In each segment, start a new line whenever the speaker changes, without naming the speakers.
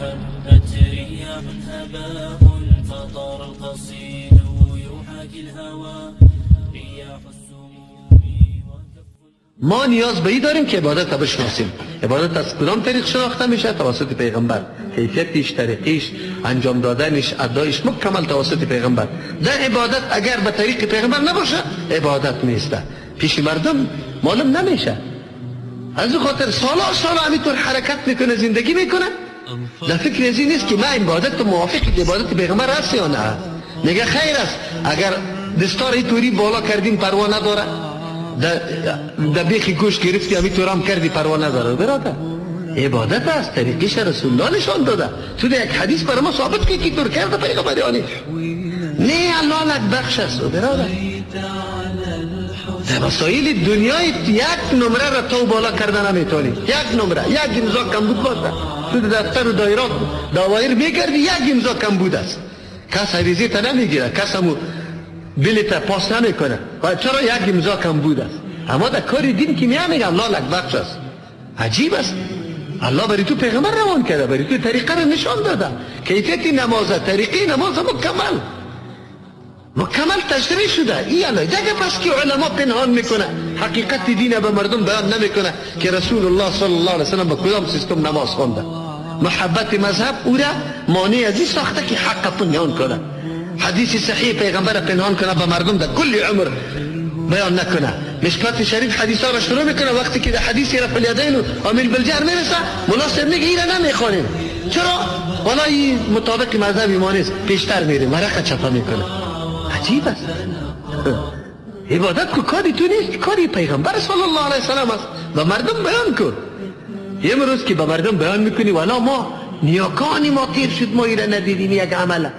هبت رياح هباء فطار القصيد يحاكي الهوى رياح السموم
ما نیاز به این داریم که عبادت را بشناسیم. عبادت از کدام طریق شناخته میشه؟ توسط پیغمبر. کیفیتش، طریقش، انجام دادنش، ادایش مکمل توسط پیغمبر. در عبادت اگر به طریق پیغمبر نباشه عبادت نیست. پیش مردم معلوم نمیشه. از او خاطر سالا همینطور حرکت میکنه، زندگی میکنه، در فکر ازی نیست که من عبادت موافق عبادت پیغمبر هست یا نه. میگه خیر است اگر دستار اینطوری بالا کردیم پروا نداره، در بیخی گوش گرفتی همینطور هم کردی پروا نداره. برادر عبادت است، طریقش رسول الله نشان داده. تو در یک حدیث برای ما ثابت که کی طور کرده پیغمبر یا نه الله لک بخش است. برادر در مسائل دنیای یک نمره را تو بالا کردن نمیتونی. یک نمره، یک امضا کم بود باشه. تو دفتر و دایرات دوایر میگردی یک امضا کم بود است. کس عریضی تا نمیگیره، کس همو بلیت پاس نمیکنه. چرا یک امضا کم بود است؟ اما در کار دین که میگه الله لک بخش است. عجیب است. الله برای تو پیغمبر روان کرده، برای تو طریقه را نشان داده. کیفیت نماز، طریقه نماز مکمل تشریح شده. این الله دیگه بس که علما پنهان میکنه، حقیقت دین به مردم بیان نمیکنه که رسول الله صلی الله علیه وسلم با کدام سیستم نماز خونده. محبت مذهب او را مانع از این ساخته که حق پنهان کنه، حدیث صحیح پیغمبر پنهان کنه به مردم در کل عمر بیان نکنه. مشکات شریف حدیثا را شروع میکنه، وقتی که در حدیث رفع الیدین و عامل بالجهر میرسه مناسب میگه این را نمیخوانیم. چرا؟ والا این مطابق مذهب ما نیست، پیشتر میریم ورقه چپا میکنه. عجیب است. عبادت کو کاری تو نیست، کاری پیغمبر صلی الله علیه وسلم است. و مردم بیان کن. امروز که به مردم بیان میکنی والا ما نیاکانی ما تیر شد ما ایره ندیدیم، یک عمله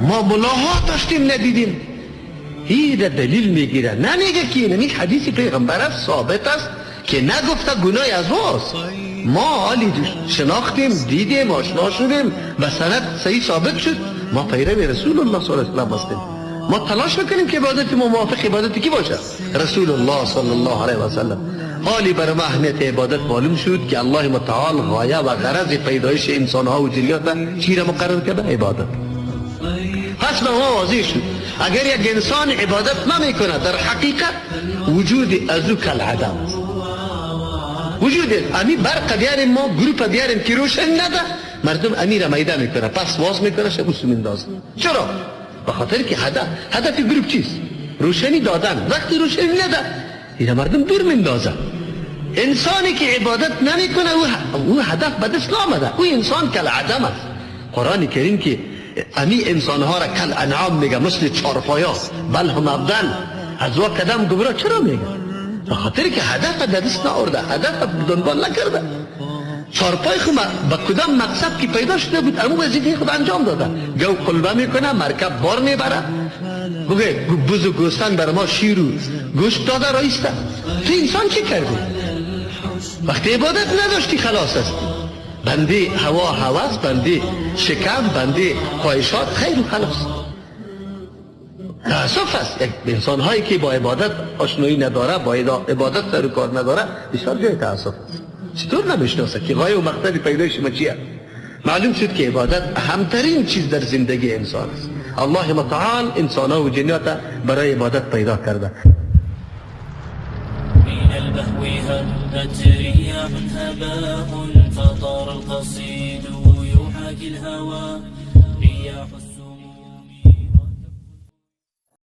ما ملاحات داشتیم ندیدیم. این دلیل میگیره، نمیگه که این حدیث پیغمبر است، ثابت است که نگفته گناه از ماست. ما حالی شناختیم، دیدیم، آشنا شدیم و سند صحیح ثابت شد، ما پیرو رسول الله صلی الله علیه و سلم. ما تلاش میکنیم که عبادت ما موافق عبادت کی باشه؟ رسول الله صلی الله علیه و سلم. حالی بر ما اهمیت عبادت معلوم شد که الله متعال غایه و غرض پیدایش انسان ها و جنیات چی را مقرر کرده؟ عبادت. پس به ما واضح شد اگر یک انسان عبادت نمیکنه در حقیقت وجود از او کالعدم است. وجود امی برق بیاریم، ما گروپ بیاریم که روشن نده، مردم امیر میده میکنه، پس واز میکنه شبوس میندازه. چرا؟ به خاطر که هدف گروپ چیست؟ روشنی دادن. وقتی روشنی نده این مردم دور میندازه. انسانی که عبادت نمیکنه او هدف به دست نامده، او انسان کالعدم است. قرآن کریم که امی انسانها را کل انعام میگه، مثل چارپایا، بل هم افضل از و قدم گمراه. چرا میگه؟ به خاطر که هدف در دست نآورده، هدف دنبال نکرده. چارپای خود به کدام مقصد که پیدا شده بود امو وظیفه خود انجام داده. گو قلبه میکنه، مرکب بار میبره، بگه بز و گوستن بر ما شیر و گوشت داده رایسته. تو انسان چی کردی؟ وقتی عبادت نداشتی خلاص هستی. بنده هوا هوس، بنده شکم، بنده خواهشات، خیر و خلاص. تأسف است یک انسان هایی که با عبادت آشنایی نداره، با عبادت سر و کار نداره، بسیار جای تأسف است. چطور نمیشناسه که غایه و مقصد پیدایش ما چیه؟ معلوم شد که عبادت اهمترین چیز در زندگی انسان است. الله متعال انسان ها و جنیات برای عبادت پیدا کرده.
من البهو هبت رياح هباء فطار القصيد يحاكي الهوى رياح السوء